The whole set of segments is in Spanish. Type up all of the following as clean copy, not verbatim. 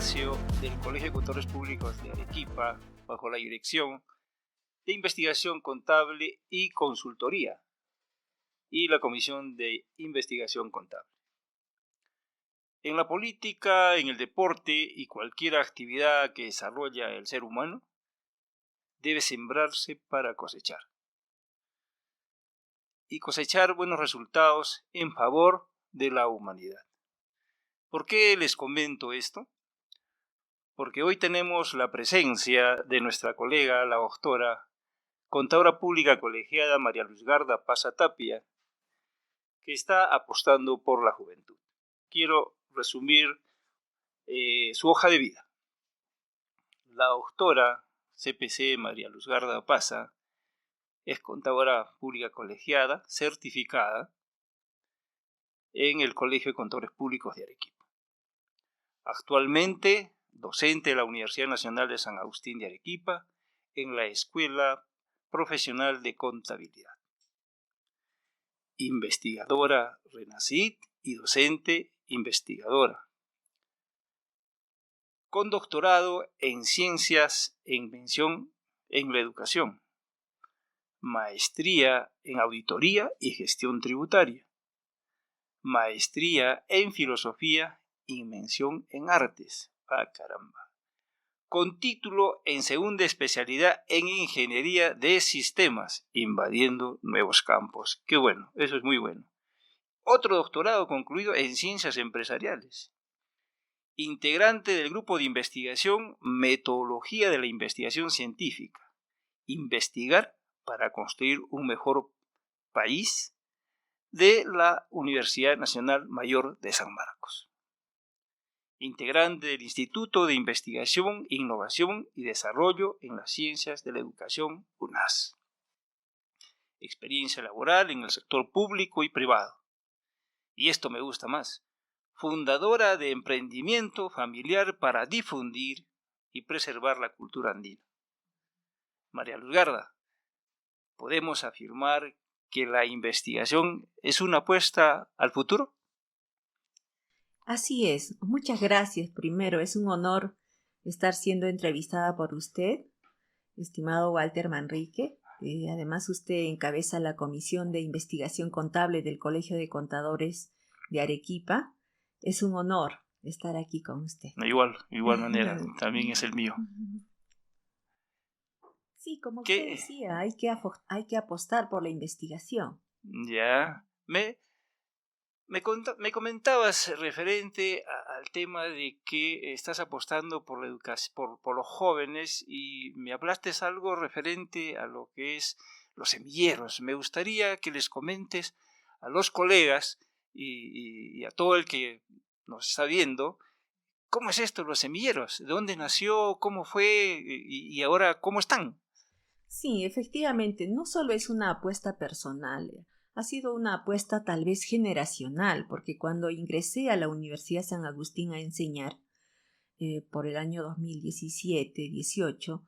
espacio del Colegio de Contadores Públicos de Arequipa bajo la dirección de Investigación Contable y Consultoría y la Comisión de Investigación Contable. En la política, en el deporte y cualquier actividad que desarrolla el ser humano, debe sembrarse para cosechar. Y cosechar buenos resultados en favor de la humanidad. ¿Por qué les comento esto? Porque hoy tenemos la presencia de nuestra colega, la doctora, contadora pública colegiada María Luzgarda Pasa Tapia, que está apostando por la juventud. Quiero resumir su hoja de vida. La doctora CPC María Luzgarda Pasa es contadora pública colegiada, certificada en el Colegio de Contadores Públicos de Arequipa. Actualmente, docente de la Universidad Nacional de San Agustín de Arequipa en la Escuela Profesional de Contabilidad. Investigadora RENACIT y docente investigadora. Con doctorado en Ciencias en Mención en la Educación. Maestría en Auditoría y Gestión Tributaria. Maestría en Filosofía y mención en Artes. ¡Ah, caramba! Con título en segunda especialidad en Ingeniería de Sistemas, invadiendo nuevos campos. ¡Qué bueno! Eso es muy bueno. Otro doctorado concluido en Ciencias Empresariales. Integrante del grupo de investigación Metodología de la Investigación Científica. Investigar para construir un mejor país, de la Universidad Nacional Mayor de San Marcos. Integrante del Instituto de Investigación, Innovación y Desarrollo en las Ciencias de la Educación, UNAS. Experiencia laboral en el sector público y privado. Y esto me gusta más. Fundadora de Emprendimiento Familiar para difundir y preservar la cultura andina. María Luzgarda, ¿podemos afirmar que la investigación es una apuesta al futuro? Así es. Muchas gracias. Primero, es un honor estar siendo entrevistada por usted, estimado Walter Manrique. Además, usted encabeza la Comisión de Investigación Contable del Colegio de Contadores de Arequipa. Es un honor estar aquí con usted. Igual manera, también es el mío. Sí, como usted decía, hay que apostar por la investigación. Ya, me comentabas referente al tema de que estás apostando por la educación, por los jóvenes, y me hablaste algo referente a lo que es los semilleros. Me gustaría que les comentes a los colegas y a todo el que nos está viendo, ¿cómo es esto, los semilleros? ¿De dónde nació? ¿Cómo fue? Y ahora, ¿cómo están? Sí, efectivamente, no solo es una apuesta personal, ha sido una apuesta tal vez generacional, porque cuando ingresé a la Universidad San Agustín a enseñar, por el año 2017-18,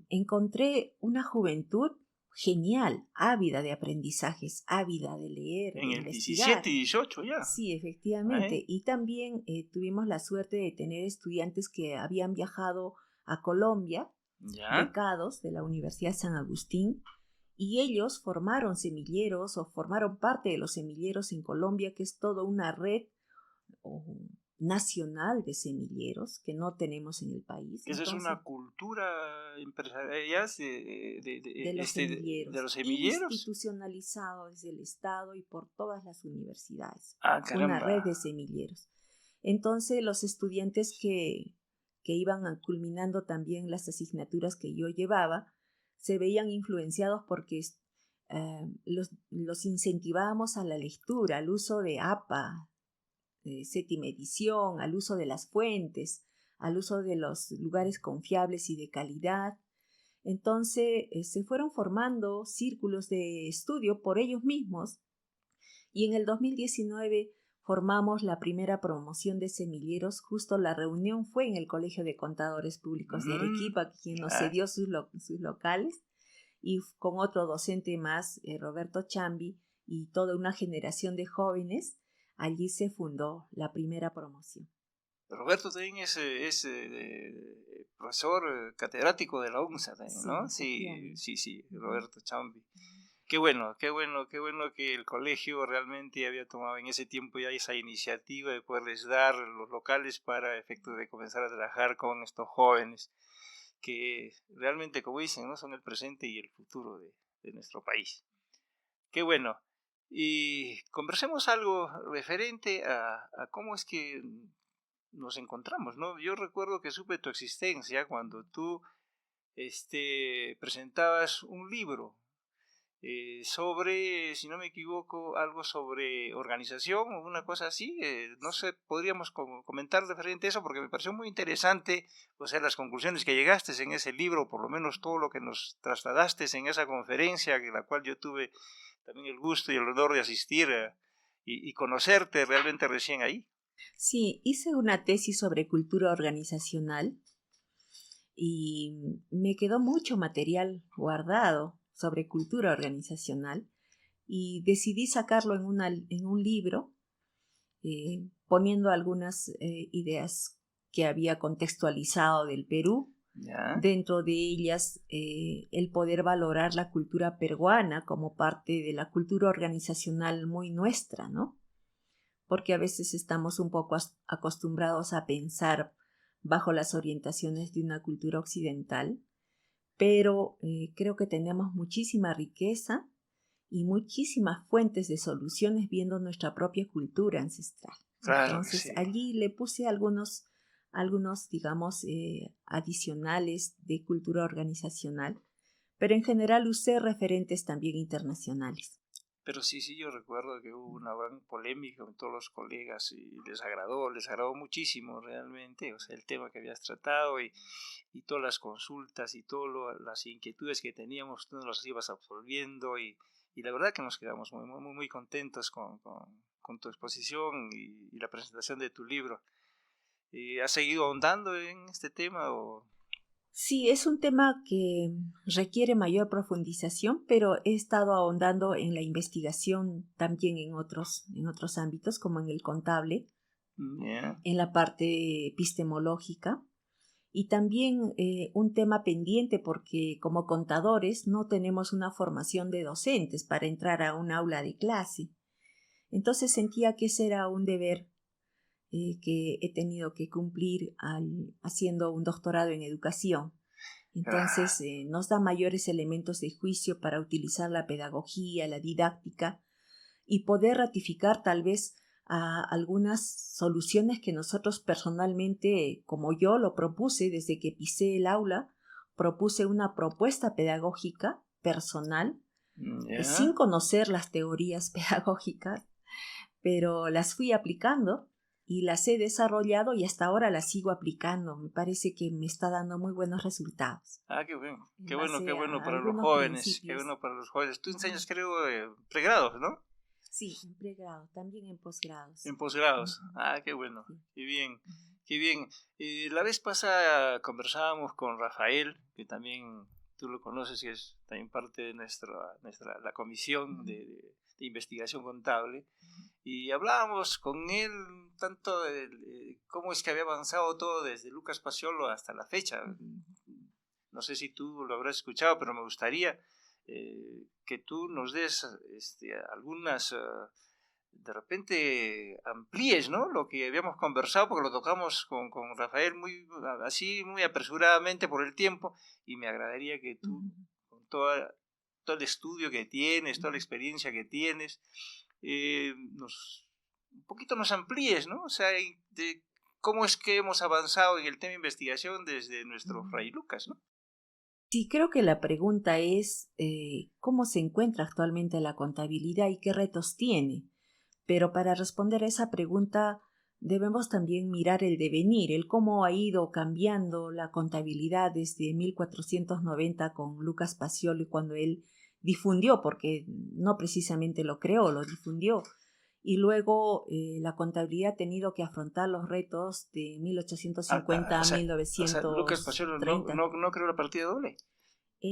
encontré una juventud genial, ávida de aprendizajes, ávida de leer, de investigar. En el 17 y 18 ya. Sí, efectivamente. Y también tuvimos la suerte de tener estudiantes que habían viajado a Colombia, becados de la Universidad San Agustín, y ellos formaron semilleros o formaron parte de los semilleros en Colombia, que es toda una red nacional de semilleros que no tenemos en el país. Eso. Entonces, es una cultura empresarial de los semilleros, institucionalizado desde el Estado y por todas las universidades. Una red de semilleros. Entonces, los estudiantes que iban culminando también las asignaturas que yo llevaba, se veían influenciados porque los incentivábamos a la lectura, al uso de APA, séptima edición, al uso de las fuentes, al uso de los lugares confiables y de calidad. Entonces se fueron formando círculos de estudio por ellos mismos, y en el 2019 formamos la primera promoción de semilleros. Justo la reunión fue en el Colegio de Contadores Públicos de Arequipa, quien nos cedió sus locales, y con otro docente más, Roberto Chambi, y toda una generación de jóvenes. Allí se fundó la primera promoción. Roberto también es profesor catedrático de la UNSA también, ¿no? Sí, Roberto Chambi. Qué bueno que el colegio realmente había tomado en ese tiempo ya esa iniciativa de poderles dar los locales para efectos de comenzar a trabajar con estos jóvenes que realmente, como dicen, ¿no? Son el presente y el futuro de nuestro país. Qué bueno. Y conversemos algo referente a cómo es que nos encontramos, ¿no? Yo recuerdo que supe tu existencia cuando tú presentabas un libro sobre, si no me equivoco, algo sobre organización o una cosa así. No sé, podríamos comentar referente a eso porque me pareció muy interesante, o sea, las conclusiones que llegaste en ese libro, por lo menos todo lo que nos trasladaste en esa conferencia, en la cual yo tuve también el gusto y el honor de asistir y conocerte realmente recién ahí. Sí, hice una tesis sobre cultura organizacional y me quedó mucho material guardado sobre cultura organizacional y decidí sacarlo en un libro, poniendo algunas ideas que había contextualizado del Perú. ¿Ya? Dentro de ellas, el poder valorar la cultura peruana como parte de la cultura organizacional muy nuestra, ¿no? Porque a veces estamos un poco acostumbrados a pensar bajo las orientaciones de una cultura occidental, pero creo que tenemos muchísima riqueza y muchísimas fuentes de soluciones viendo nuestra propia cultura ancestral. Claro, entonces sí. Allí le puse algunos digamos, adicionales de cultura organizacional, pero en general usé referentes también internacionales. Pero sí, yo recuerdo que hubo una gran polémica con todos los colegas y les agradó muchísimo realmente, o sea, el tema que habías tratado y todas las consultas y todas las inquietudes que teníamos, tú nos las ibas absolviendo y la verdad que nos quedamos muy contentos con tu exposición y la presentación de tu libro. ¿Has seguido ahondando en este tema o...? Sí, es un tema que requiere mayor profundización, pero he estado ahondando en la investigación también en otros ámbitos, como en el contable, en la parte epistemológica, y también un tema pendiente porque como contadores no tenemos una formación de docentes para entrar a un aula de clase. Entonces sentía que ese era un deber que he tenido que cumplir haciendo un doctorado en educación. Entonces nos da mayores elementos de juicio para utilizar la pedagogía, la didáctica y poder ratificar tal vez algunas soluciones que nosotros personalmente, como yo lo propuse desde que pisé el aula, propuse una propuesta pedagógica personal, sin conocer las teorías pedagógicas, pero las fui aplicando y las he desarrollado y hasta ahora las sigo aplicando. Me parece que me está dando muy buenos resultados. Qué bueno. Qué bueno para los jóvenes. Principios. Qué bueno para los jóvenes. Tú enseñas, creo, pregrados, ¿no? Sí, en pregrado, también en posgrados. En posgrados. Qué bueno. Sí. Qué bien. La vez pasada conversábamos con Rafael, que también tú lo conoces, que es también parte de la comisión de investigación contable. Y hablábamos con él tanto de cómo es que había avanzado todo desde Lucas Paciolo hasta la fecha. No sé si tú lo habrás escuchado, pero me gustaría que tú nos des algunas, de repente amplíes, ¿no? Lo que habíamos conversado, porque lo tocamos con Rafael muy apresuradamente por el tiempo, y me agradaría que tú, con todo el estudio que tienes, toda la experiencia que tienes, un poquito nos amplíes, ¿no? O sea, de cómo es que hemos avanzado en el tema de investigación desde nuestro Fray Lucas, ¿no? Sí, creo que la pregunta es cómo se encuentra actualmente la contabilidad y qué retos tiene. Pero para responder a esa pregunta debemos también mirar el devenir, el cómo ha ido cambiando la contabilidad desde 1490 con Lucas Paciolo cuando él difundió, porque no precisamente lo creó, lo difundió. Y luego la contabilidad ha tenido que afrontar los retos de 1850 a 1930. O sea, Lucas Paciolo no creó la partida doble.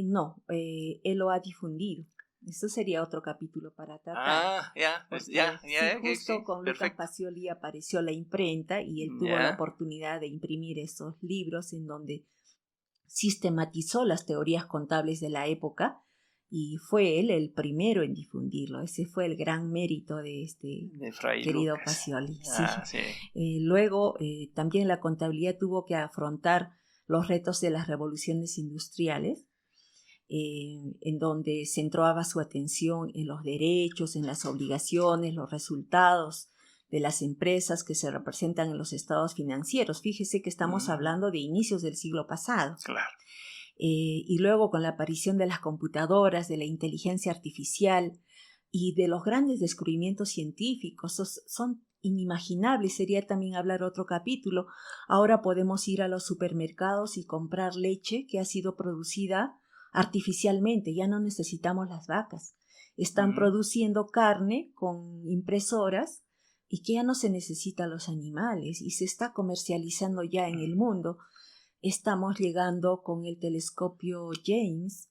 No, él lo ha difundido. Eso sería otro capítulo para tratar. Justo con Lucas Pacioli apareció la imprenta y él tuvo la oportunidad de imprimir esos libros en donde sistematizó las teorías contables de la época y fue él el primero en difundirlo. Ese fue el gran mérito de querido Lucas Pacioli. Luego también la contabilidad tuvo que afrontar los retos de las revoluciones industriales, en donde centraba su atención en los derechos, en las obligaciones, los resultados de las empresas que se representan en los estados financieros. Fíjese que estamos hablando de inicios del siglo pasado. Claro. Y luego con la aparición de las computadoras, de la inteligencia artificial y de los grandes descubrimientos científicos, son inimaginables. Sería también hablar otro capítulo. Ahora podemos ir a los supermercados y comprar leche que ha sido producida artificialmente, ya no necesitamos las vacas. Están produciendo carne con impresoras y que ya no se necesitan los animales y se está comercializando ya en el mundo. Estamos llegando con el telescopio James,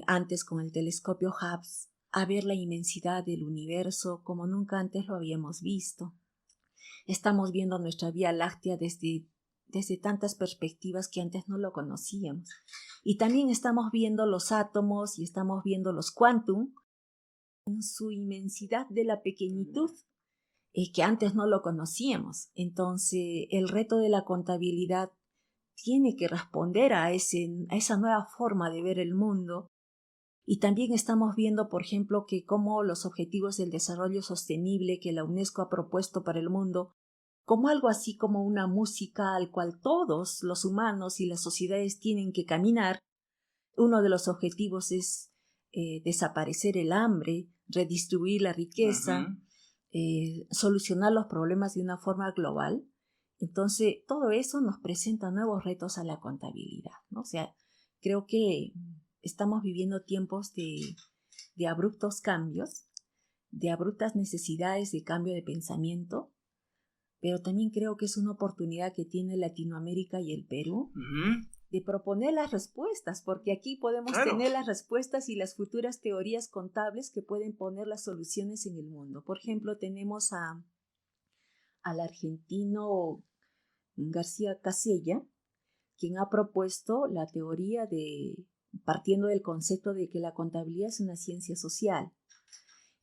antes con el telescopio Hubble, a ver la inmensidad del universo como nunca antes lo habíamos visto. Estamos viendo nuestra Vía Láctea desde tantas perspectivas que antes no lo conocíamos. Y también estamos viendo los átomos y estamos viendo los quantum en su inmensidad de la pequeñitud, que antes no lo conocíamos. Entonces, el reto de la contabilidad tiene que responder a esa nueva forma de ver el mundo. Y también estamos viendo, por ejemplo, que cómo los objetivos del desarrollo sostenible que la UNESCO ha propuesto para el mundo, como algo así como una música al cual todos los humanos y las sociedades tienen que caminar. Uno de los objetivos es desaparecer el hambre, redistribuir la riqueza, solucionar los problemas de una forma global. Entonces, todo eso nos presenta nuevos retos a la contabilidad, ¿no? O sea, creo que estamos viviendo tiempos de abruptos cambios, de abruptas necesidades de cambio de pensamiento, pero también creo que es una oportunidad que tiene Latinoamérica y el Perú de proponer las respuestas, porque aquí podemos tener las respuestas y las futuras teorías contables que pueden poner las soluciones en el mundo. Por ejemplo, tenemos al argentino García Casella, quien ha propuesto la teoría partiendo del concepto de que la contabilidad es una ciencia social.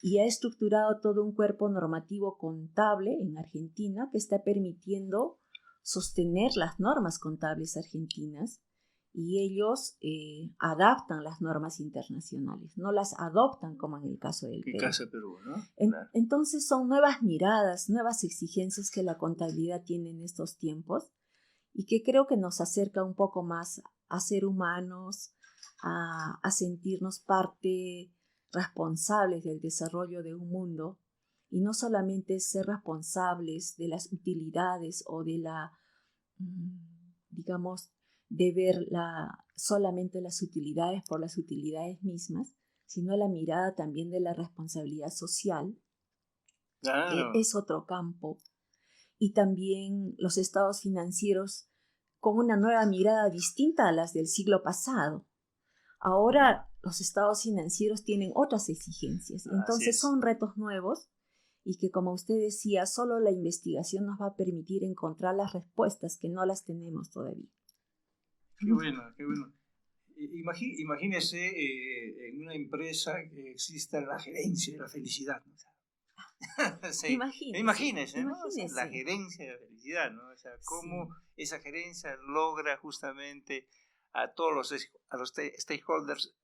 Y ha estructurado todo un cuerpo normativo contable en Argentina que está permitiendo sostener las normas contables argentinas y ellos adaptan las normas internacionales, no las adoptan como en el caso del Perú. Caso de Perú, ¿no? Claro. Entonces son nuevas miradas, nuevas exigencias que la contabilidad tiene en estos tiempos y que creo que nos acerca un poco más a ser humanos, a sentirnos parte responsables del desarrollo de un mundo y no solamente ser responsables de las utilidades o de digamos, de ver solamente las utilidades por las utilidades mismas, sino la mirada también de la responsabilidad social. Claro. Es otro campo. Y también los estados financieros con una nueva mirada distinta a las del siglo pasado. Ahora los estados financieros tienen otras exigencias, entonces son retos nuevos y que, como usted decía, solo la investigación nos va a permitir encontrar las respuestas que no las tenemos todavía. Qué bueno, qué bueno. Imagínese en una empresa que exista la gerencia de la felicidad, ¿no? Sí. Imagínese, ¿no? O sea, la gerencia de la felicidad, ¿no? O sea, cómo esa gerencia logra justamente a todos los stakeholders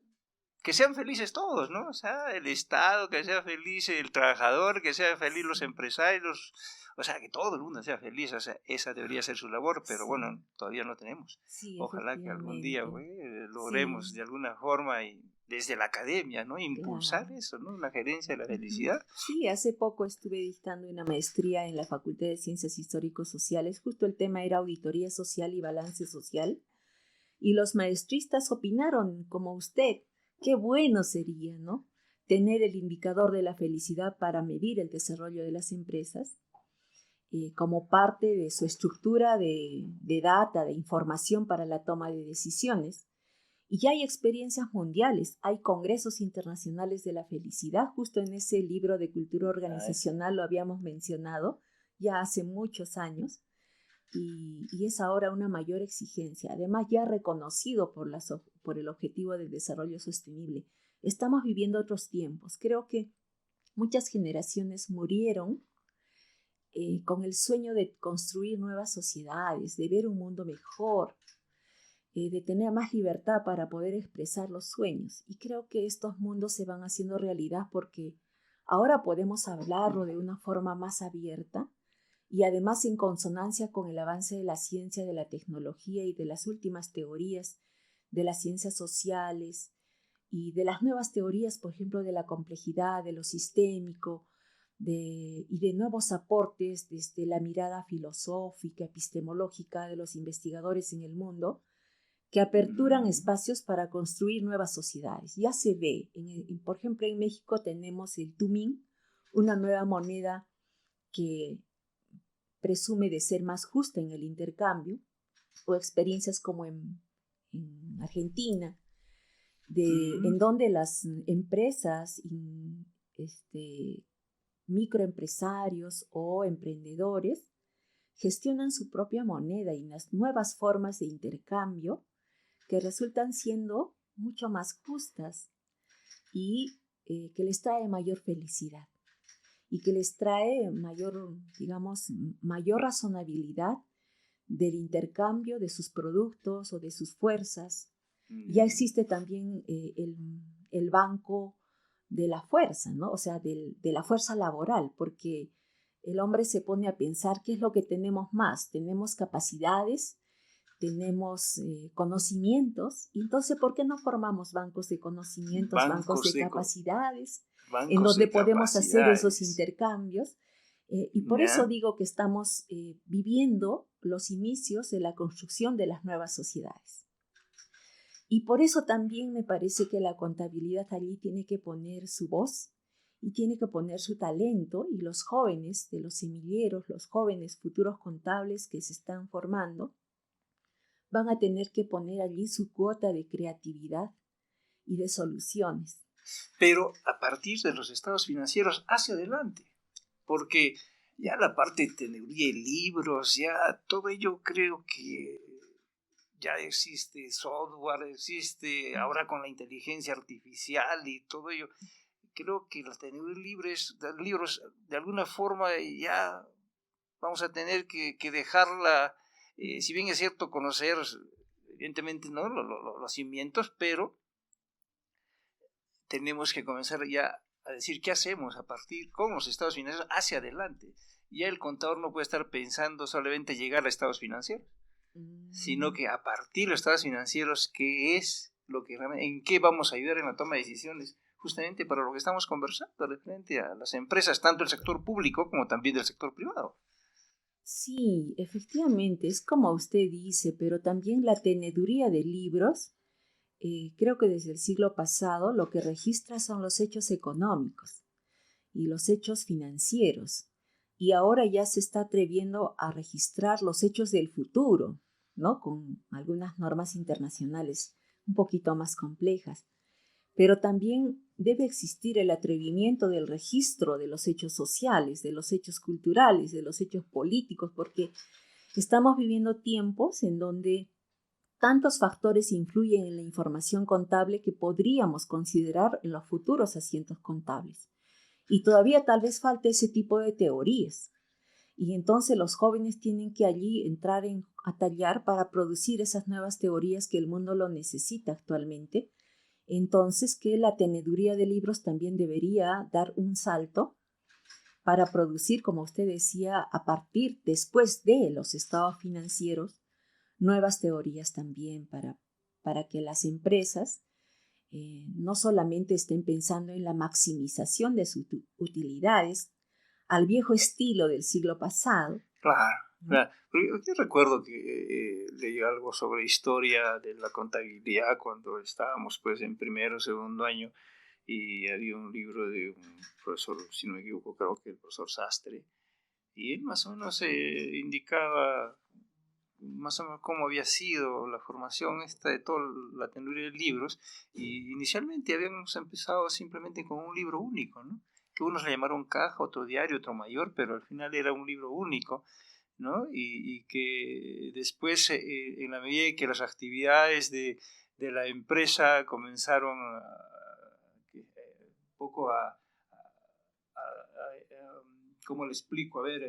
que sean felices todos, ¿no? O sea, el Estado, que sea feliz el trabajador, que sea feliz los empresarios, o sea, que todo el mundo sea feliz. O sea, esa debería ser su labor, pero bueno, todavía no tenemos. Ojalá que algún día logremos de alguna forma y desde la academia, ¿no? Impulsar eso, ¿no? La gerencia de la felicidad. Sí, hace poco estuve dictando una maestría en la Facultad de Ciencias Histórico-Sociales. Justo el tema era auditoría social y balance social. Y los maestristas opinaron como usted. Qué bueno sería, ¿no? Tener el indicador de la felicidad para medir el desarrollo de las empresas como parte de su estructura de data, de información para la toma de decisiones. Y ya hay experiencias mundiales, hay congresos internacionales de la felicidad, justo en ese libro de cultura organizacional lo habíamos mencionado ya hace muchos años, y es ahora una mayor exigencia, además ya reconocido por el Objetivo de Desarrollo Sostenible. Estamos viviendo otros tiempos. Creo que muchas generaciones murieron con el sueño de construir nuevas sociedades, de ver un mundo mejor, de tener más libertad para poder expresar los sueños. Y creo que estos mundos se van haciendo realidad porque ahora podemos hablarlo de una forma más abierta y además en consonancia con el avance de la ciencia, de la tecnología y de las últimas teorías de las ciencias sociales y de las nuevas teorías, por ejemplo, de la complejidad, de lo sistémico, y de nuevos aportes desde la mirada filosófica, epistemológica de los investigadores en el mundo, que aperturan espacios para construir nuevas sociedades. Ya se ve, por ejemplo, en México tenemos el Tumín, una nueva moneda que presume de ser más justa en el intercambio, o experiencias como en Argentina, en donde las empresas, microempresarios o emprendedores gestionan su propia moneda y las nuevas formas de intercambio que resultan siendo mucho más justas y que les trae mayor felicidad y que les trae mayor, digamos, mayor razonabilidad del intercambio de sus productos o de sus fuerzas. Ya existe también el banco de la fuerza, ¿no? O sea, de la fuerza laboral, porque el hombre se pone a pensar qué es lo que tenemos más. Tenemos capacidades, tenemos conocimientos, y entonces, ¿por qué no formamos bancos de conocimientos, bancos de capacidades, en donde podemos hacer esos intercambios? Y por eso digo que estamos viviendo los inicios de la construcción de las nuevas sociedades. Y por eso también me parece que la contabilidad allí tiene que poner su voz y tiene que poner su talento, y los jóvenes de los semilleros, los jóvenes futuros contables que se están formando, van a tener que poner allí su cuota de creatividad y de soluciones. Pero a partir de los estados financieros hacia adelante, porque ya la parte de teoría y libros, ya todo ello creo que ya existe software, existe ahora con la inteligencia artificial y todo ello. Creo que los tener libros de alguna forma ya vamos a tener que dejarla, si bien es cierto conocer evidentemente no los cimientos, pero tenemos que comenzar ya a decir qué hacemos a partir con los estados financieros hacia adelante. Ya el contador no puede estar pensando solamente llegar a estados financieros, sino que a partir de los estados financieros, qué es lo que en qué vamos a ayudar en la toma de decisiones, justamente para lo que estamos conversando, referente a las empresas, tanto del sector público como también del sector privado. Sí, efectivamente, es como usted dice, pero también la teneduría de libros, creo que desde el siglo pasado lo que registra son los hechos económicos y los hechos financieros, y ahora ya se está atreviendo a registrar los hechos del futuro, ¿no? Con algunas normas internacionales un poquito más complejas. Pero también debe existir el atrevimiento del registro de los hechos sociales, de los hechos culturales, de los hechos políticos, porque estamos viviendo tiempos en donde tantos factores influyen en la información contable que podríamos considerar en los futuros asientos contables. Y todavía tal vez falte ese tipo de teorías. Y entonces los jóvenes tienen que allí entrar a tallar para producir esas nuevas teorías que el mundo lo necesita actualmente. Entonces que la teneduría de libros también debería dar un salto para producir, como usted decía, a partir después de los estados financieros, nuevas teorías también para que las empresas no solamente estén pensando en la maximización de sus utilidades al viejo estilo del siglo pasado. Claro, claro. Yo recuerdo que leí algo sobre historia de la contabilidad cuando estábamos pues en primero o segundo año, y había un libro de un profesor, si no me equivoco, creo que el profesor Sastre, y él más o menos indicaba más o menos cómo había sido la formación de toda la tenuría de libros, y inicialmente habíamos empezado simplemente con un libro único, ¿no? Que unos le llamaron caja, otro diario, otro mayor, pero al final era un libro único, ¿no? Y que después, en la medida que las actividades de la empresa comenzaron un poco ¿cómo le explico? A ver,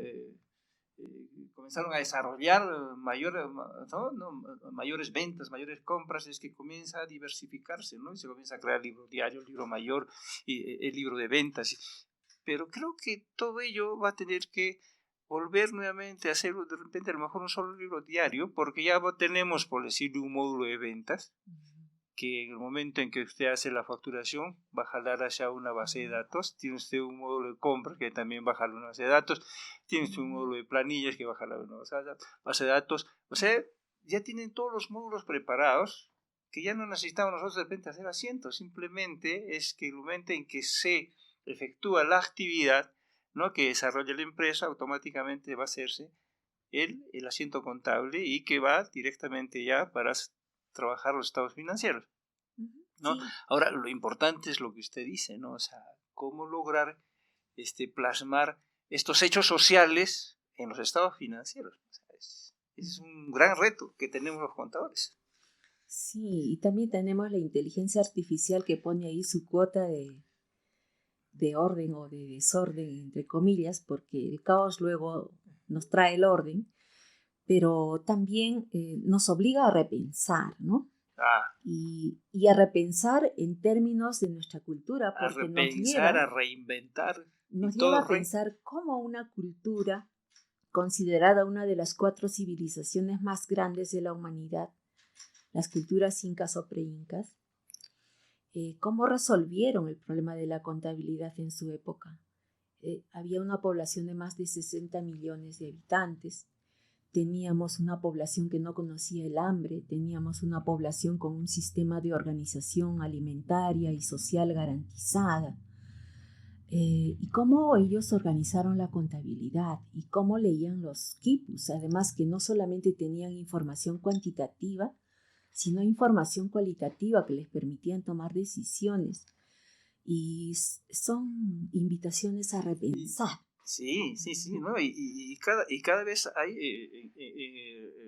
comenzaron a desarrollar mayores ventas, mayores compras, es que comienza a diversificarse, ¿no? Y se comienza a crear libro diario, libro mayor, y el libro de ventas. Pero creo que todo ello va a tener que volver nuevamente a hacer de repente a lo mejor un solo libro diario, porque ya tenemos, por decirlo, un módulo de ventas, que en el momento en que usted hace la facturación va a jalar hacia una base de datos. Tiene usted un módulo de compra que también va a jalar una base de datos. Tiene usted un módulo de planillas que va a jalar una base de datos. O sea, ya tienen todos los módulos preparados, que ya no necesitamos nosotros de repente hacer asientos. Simplemente es que el momento en que se efectúa la actividad, ¿no?, que desarrolla la empresa, automáticamente va a hacerse el asiento contable, y que va directamente ya para trabajar los estados financieros, ¿no? Sí. Ahora, lo importante es lo que usted dice, ¿no? O sea, cómo lograr plasmar estos hechos sociales en los estados financieros. O sea, es un gran reto que tenemos los contadores. Sí, y también tenemos la inteligencia artificial que pone ahí su cuota de orden o de desorden, entre comillas, porque el caos luego nos trae el orden, pero también nos obliga a repensar, ¿no? Y a repensar en términos de nuestra cultura, porque a reinventar. Nos lleva a pensar cómo una cultura, considerada una de las 4 civilizaciones más grandes de la humanidad, las culturas incas o preincas, cómo resolvieron el problema de la contabilidad en su época. Había una población de más de 60 millones de habitantes. Teníamos una población que no conocía el hambre, teníamos una población con un sistema de organización alimentaria y social garantizada. Y cómo ellos organizaron la contabilidad y cómo leían los quipus, además que no solamente tenían información cuantitativa, sino información cualitativa que les permitían tomar decisiones. Y son invitaciones a repensar. Sí, ¿no? Y cada vez hay,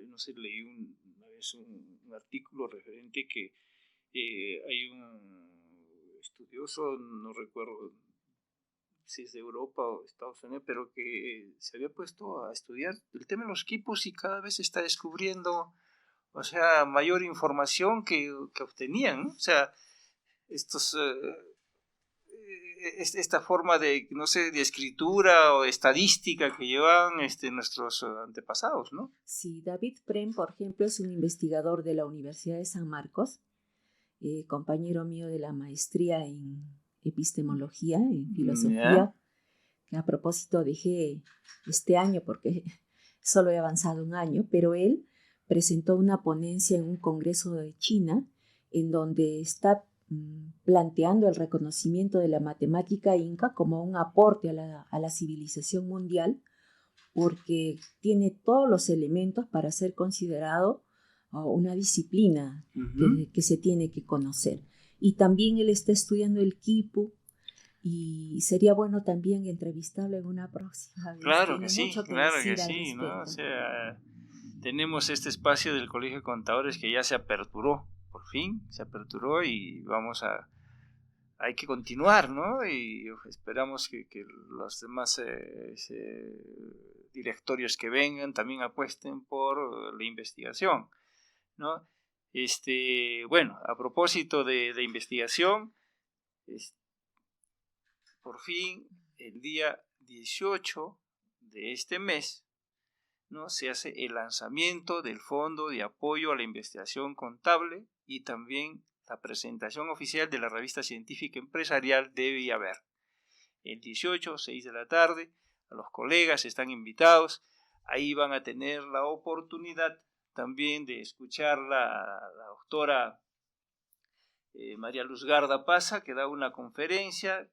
no sé, leí una vez un artículo referente que hay un estudioso, no recuerdo si es de Europa o Estados Unidos, pero que se había puesto a estudiar el tema de los quipus, y cada vez está descubriendo, o sea, mayor información que obtenían, ¿no? O sea, esta forma de, no sé, de escritura o de estadística que llevan nuestros antepasados, ¿no? Sí, David Prem, por ejemplo, es un investigador de la Universidad de San Marcos, compañero mío de la maestría en epistemología, en filosofía, que a propósito dejé este año porque solo he avanzado un año, pero él presentó una ponencia en un congreso de China en donde está planteando el reconocimiento de la matemática inca como un aporte a la civilización mundial, porque tiene todos los elementos para ser considerado una disciplina que se tiene que conocer. Y también él está estudiando el quipu, y sería bueno también entrevistarlo en una próxima vez. Claro que sí, ¿no? O sea, tenemos este espacio del Colegio de Contadores que ya se aperturó, por fin se aperturó, y hay que continuar, ¿no? Y esperamos que los demás directorios que vengan también apuesten por la investigación, ¿no? Bueno, a propósito de investigación, por fin el día 18 de este mes, ¿no?, se hace el lanzamiento del Fondo de Apoyo a la Investigación Contable, y también la presentación oficial de la revista científica empresarial debe haber. El 18, 6 de la tarde, a los colegas están invitados. Ahí van a tener la oportunidad también de escuchar la doctora María Luz Garda Paza, que da una conferencia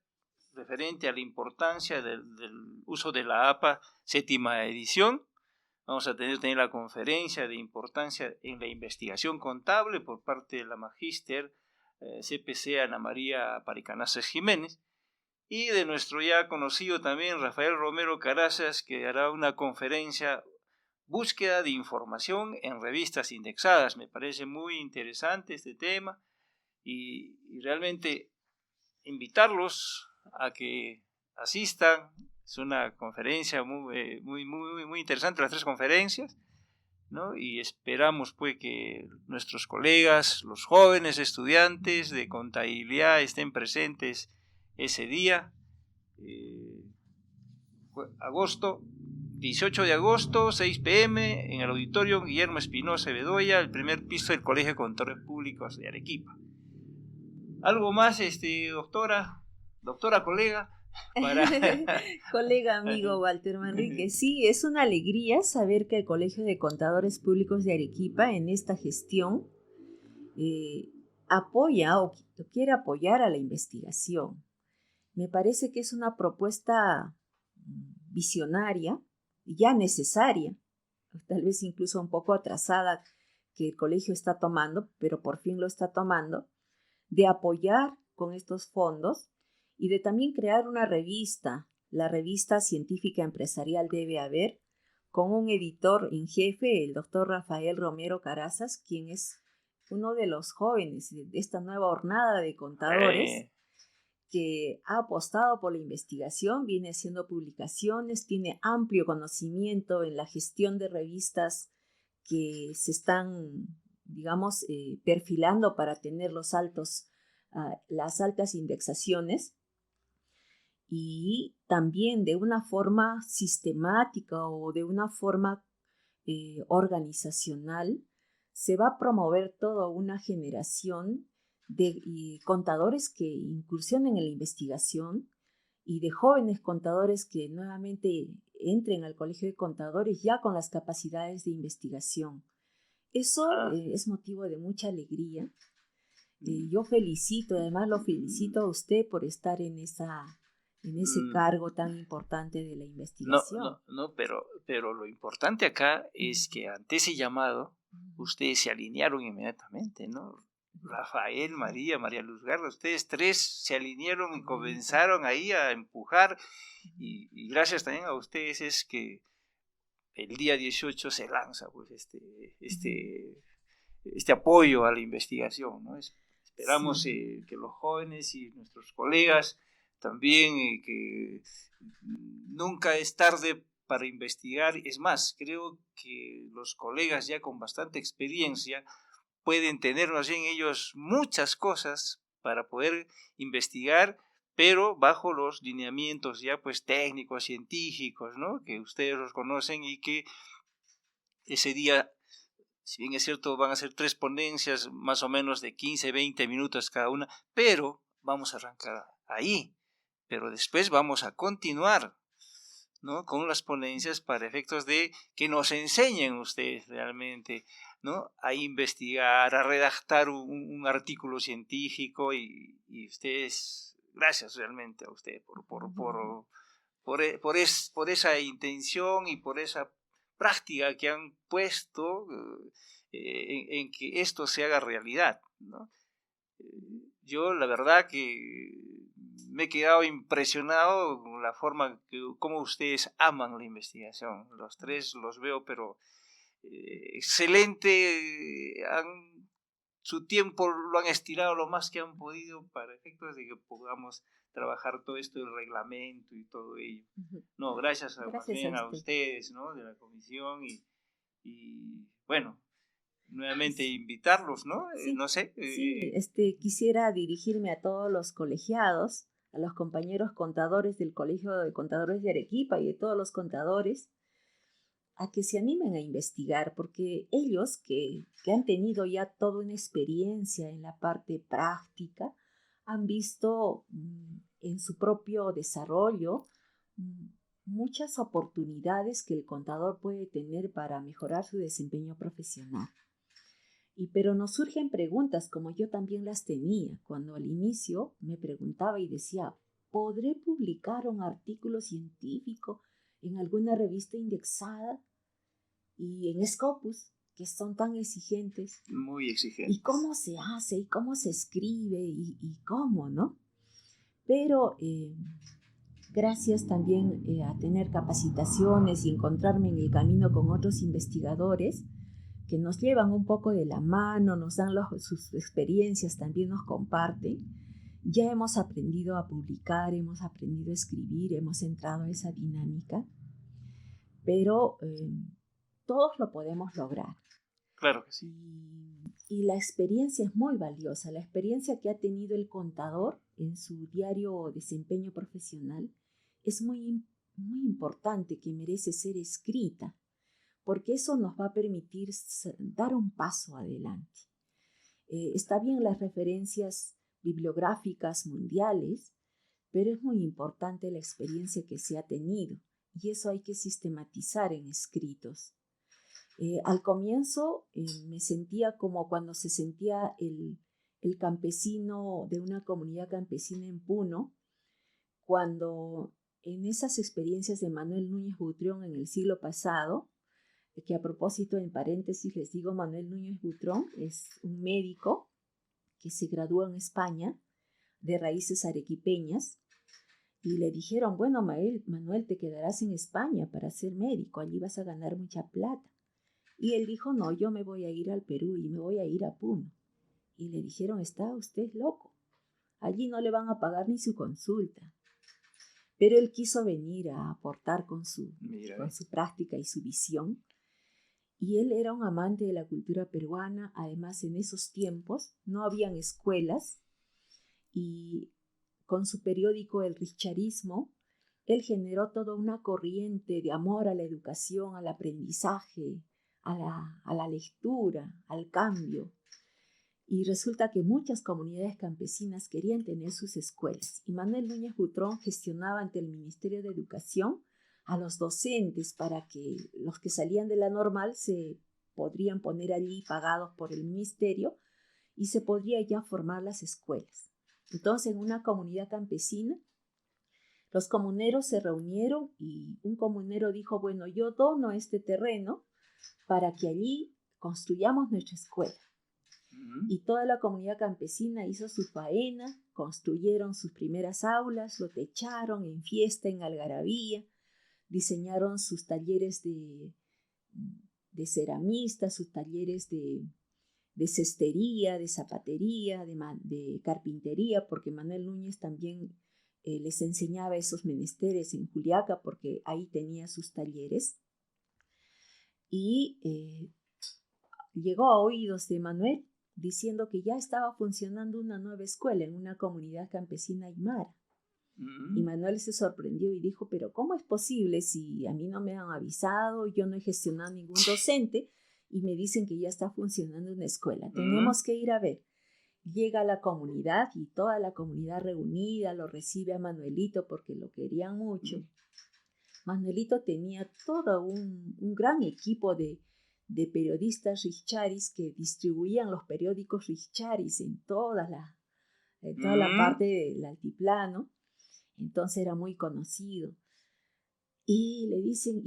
referente a la importancia del uso de la APA séptima edición, Vamos a tener también la conferencia de importancia en la investigación contable por parte de la magíster CPC Ana María Paricanazas Jiménez, y de nuestro ya conocido también Rafael Romero Carazas, que hará una conferencia búsqueda de información en revistas indexadas. Me parece muy interesante este tema y realmente invitarlos a que asistan. Es una conferencia muy interesante, las 3 conferencias, ¿no? Y esperamos pues que nuestros colegas, los jóvenes estudiantes de contabilidad estén presentes ese día, 18 de agosto, 6 p.m. en el auditorio Guillermo Espinosa Bedoya, el primer piso del Colegio de Contadores Públicos de Arequipa. ¿Algo más, doctora colega? Colega amigo Walter Manrique, sí, es una alegría saber que el Colegio de Contadores Públicos de Arequipa en esta gestión apoya o quiere apoyar a la investigación. Me parece que es una propuesta visionaria, ya necesaria, tal vez incluso un poco atrasada, que el colegio está tomando, pero por fin lo está tomando, de apoyar con estos fondos y de también crear una revista, la revista científica empresarial Debe Haber, con un editor en jefe, el doctor Rafael Romero Carazas, quien es uno de los jóvenes de esta nueva hornada de contadores que ha apostado por la investigación, viene haciendo publicaciones, tiene amplio conocimiento en la gestión de revistas que se están, digamos, perfilando para tener las altas indexaciones, y también de una forma sistemática o de una forma organizacional se va a promover toda una generación de contadores que incursionen en la investigación y de jóvenes contadores que nuevamente entren al Colegio de Contadores ya con las capacidades de investigación. Eso es motivo de mucha alegría. Yo felicito, además lo felicito a usted por estar en ese cargo tan importante de la investigación. Pero lo importante acá es que ante ese llamado ustedes se alinearon inmediatamente, ¿no? Rafael, María Luz Garza, ustedes 3 se alinearon y comenzaron ahí a empujar, y gracias también a ustedes es que el día 18 se lanza pues este apoyo a la investigación, ¿no? Esperamos que los jóvenes y nuestros colegas también, que nunca es tarde para investigar. Es más, creo que los colegas ya con bastante experiencia pueden tener más bien ellos muchas cosas para poder investigar, pero bajo los lineamientos ya pues técnicos, científicos, ¿no? Que ustedes los conocen, y que ese día, si bien es cierto, van a ser 3 ponencias más o menos de 15, 20 minutos cada una, pero vamos a arrancar ahí, pero después vamos a continuar, ¿no? Con las ponencias para efectos de que nos enseñen ustedes realmente, ¿no? A investigar, a redactar un artículo científico, y ustedes, gracias realmente a usted por esa intención y por esa práctica que han puesto en que esto se haga realidad, ¿no? Yo la verdad que me he quedado impresionado con la forma como ustedes aman la investigación. Los 3 los veo, pero excelente. Su tiempo lo han estirado lo más que han podido para efectos de que podamos trabajar todo esto del reglamento y todo ello. No, gracias también a ustedes, ¿no? De la comisión, y bueno, nuevamente invitarlos, ¿no? Sí, no sé. Quisiera dirigirme a todos los colegiados, a los compañeros contadores del Colegio de Contadores de Arequipa y de todos los contadores, a que se animen a investigar, porque ellos que han tenido ya toda una experiencia en la parte práctica, han visto en su propio desarrollo muchas oportunidades que el contador puede tener para mejorar su desempeño profesional. Pero nos surgen preguntas, como yo también las tenía, cuando al inicio me preguntaba y decía, ¿podré publicar un artículo científico en alguna revista indexada? y en Scopus, que son tan exigentes. Muy exigentes. Y cómo se hace, y cómo se escribe, y cómo, ¿no? Pero gracias también a tener capacitaciones y encontrarme en el camino con otros investigadores que nos llevan un poco de la mano, nos dan sus experiencias, también nos comparten. Ya hemos aprendido a publicar, hemos aprendido a escribir, hemos entrado a esa dinámica, pero todos lo podemos lograr. Claro que sí. Y la experiencia es muy valiosa. La experiencia que ha tenido el contador en su diario desempeño profesional es muy, muy importante, que merece ser escrita, porque eso nos va a permitir dar un paso adelante. Está bien las referencias bibliográficas mundiales, pero es muy importante la experiencia que se ha tenido, y eso hay que sistematizar en escritos. Al comienzo me sentía como cuando se sentía el campesino de una comunidad campesina en Puno, cuando en esas experiencias de Manuel Núñez Butrón en el siglo pasado, que a propósito, en paréntesis, les digo, Manuel Núñez Butrón es un médico que se graduó en España de raíces arequipeñas, y le dijeron, bueno, Manuel, te quedarás en España para ser médico, allí vas a ganar mucha plata. Y él dijo, no, yo me voy a ir al Perú y me voy a ir a Puno. Y le dijeron, está usted loco, allí no le van a pagar ni su consulta. Pero él quiso venir a aportar con su práctica y su visión. Y él era un amante de la cultura peruana. Además, en esos tiempos no habían escuelas, y con su periódico El Richarismo, él generó toda una corriente de amor a la educación, al aprendizaje, a la lectura, al cambio. Y resulta que muchas comunidades campesinas querían tener sus escuelas. Y Manuel Núñez Butrón gestionaba ante el Ministerio de Educación a los docentes para que los que salían de la normal se podrían poner allí pagados por el ministerio, y se podría ya formar las escuelas. Entonces, en una comunidad campesina, los comuneros se reunieron y un comunero dijo, bueno, yo dono este terreno para que allí construyamos nuestra escuela. Y toda la comunidad campesina hizo su faena, construyeron sus primeras aulas, lo techaron en fiesta, en algarabía, diseñaron sus talleres de ceramistas, sus talleres de cestería, de zapatería, de carpintería, porque Manuel Núñez también les enseñaba esos menesteres en Juliaca, porque ahí tenía sus talleres. Y llegó a oídos de Manuel diciendo que ya estaba funcionando una nueva escuela en una comunidad campesina aymara. Y Manuel se sorprendió y dijo, pero ¿cómo es posible si a mí no me han avisado, yo no he gestionado ningún docente y me dicen que ya está funcionando una escuela? Tenemos que ir a ver. Llega a la comunidad y toda la comunidad reunida lo recibe a Manuelito porque lo querían mucho. Manuelito tenía todo un gran equipo de periodistas Richaris que distribuían los periódicos Richaris en toda la parte del altiplano. Entonces era muy conocido. Y le dicen,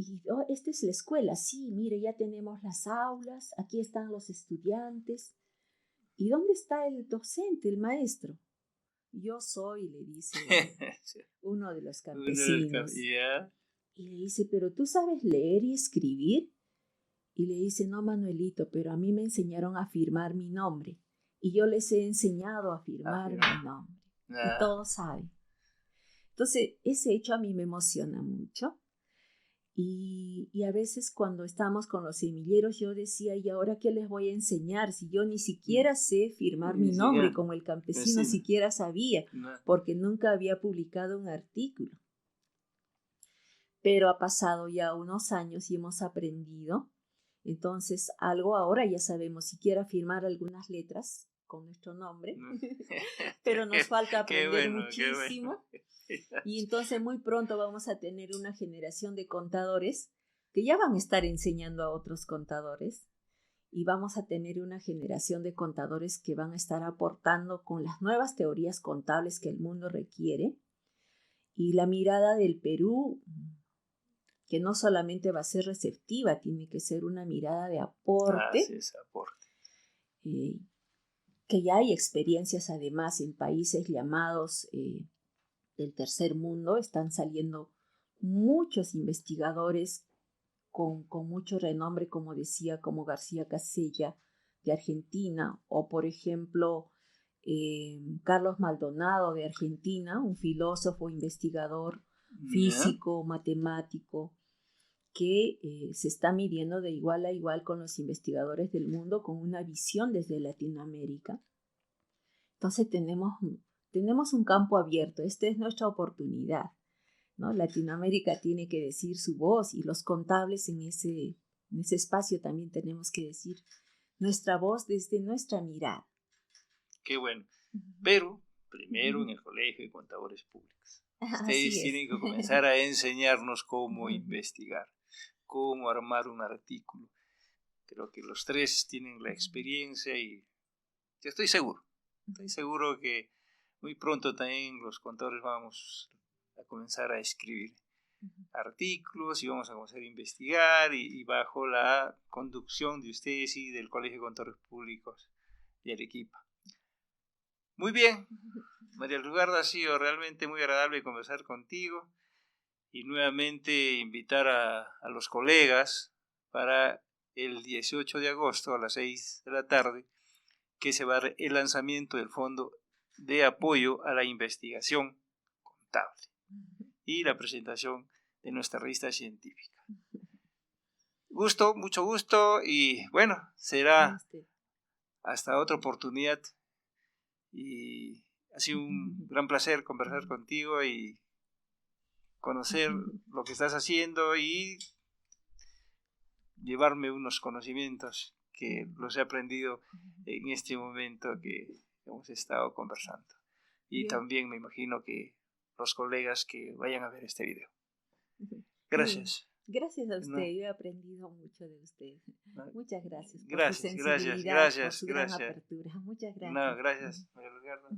¿esta es la escuela? Sí, mire, ya tenemos las aulas, aquí están los estudiantes. ¿Y dónde está el docente, el maestro? Yo soy, le dice uno de los campesinos. Y le dice, ¿pero tú sabes leer y escribir? Y le dice, no, Manuelito, pero a mí me enseñaron a firmar mi nombre. Y yo les he enseñado a firmar mi nombre. Y todos saben. Entonces, ese hecho a mí me emociona mucho. Y a veces cuando estamos con los semilleros, yo decía, ¿y ahora qué les voy a enseñar? Si yo ni siquiera sé firmar mi nombre, como el campesino siquiera sabía, porque nunca había publicado un artículo. Pero ha pasado ya unos años y hemos aprendido. Entonces, ahora ya sabemos siquiera firmar algunas letras con nuestro nombre, pero nos falta aprender muchísimo. Y entonces muy pronto vamos a tener una generación de contadores que ya van a estar enseñando a otros contadores, y vamos a tener una generación de contadores que van a estar aportando con las nuevas teorías contables que el mundo requiere. Y la mirada del Perú que no solamente va a ser receptiva, tiene que ser una mirada de aporte. Así es, aporte. Que ya hay experiencias además en países llamados del tercer mundo, están saliendo muchos investigadores con mucho renombre, como decía, como García Casella de Argentina, o por ejemplo Carlos Maldonado de Argentina, un filósofo, investigador, físico, matemático, que se está midiendo de igual a igual con los investigadores del mundo, con una visión desde Latinoamérica. Entonces tenemos un campo abierto, esta es nuestra oportunidad, ¿no? Latinoamérica tiene que decir su voz, y los contables en ese espacio también tenemos que decir nuestra voz desde nuestra mirada. Qué bueno. Pero primero en el Colegio de Contadores Públicos. Ustedes tienen que comenzar a enseñarnos cómo investigar, cómo armar un artículo. Creo que los tres tienen la experiencia y yo estoy seguro que muy pronto también los contadores vamos a comenzar a escribir artículos y vamos a comenzar a investigar y bajo la conducción de ustedes y del Colegio de Contadores Públicos de Arequipa. Muy bien, María Luzgarda, ha sido realmente muy agradable conversar contigo y nuevamente invitar a los colegas para el 18 de agosto a las 6 de la tarde, que se va a dar el lanzamiento del Fondo de Apoyo a la Investigación Contable y la presentación de nuestra revista científica. Mucho gusto, y bueno, será hasta otra oportunidad. Y ha sido un gran placer conversar contigo y conocer lo que estás haciendo y llevarme unos conocimientos que los he aprendido en este momento que hemos estado conversando. Y bien, también me imagino que los colegas que vayan a ver este video. Gracias. Gracias a usted, yo he aprendido mucho de usted. Muchas gracias por su sensibilidad, por su gran apertura. Muchas gracias. No, gracias, María Luzgarda.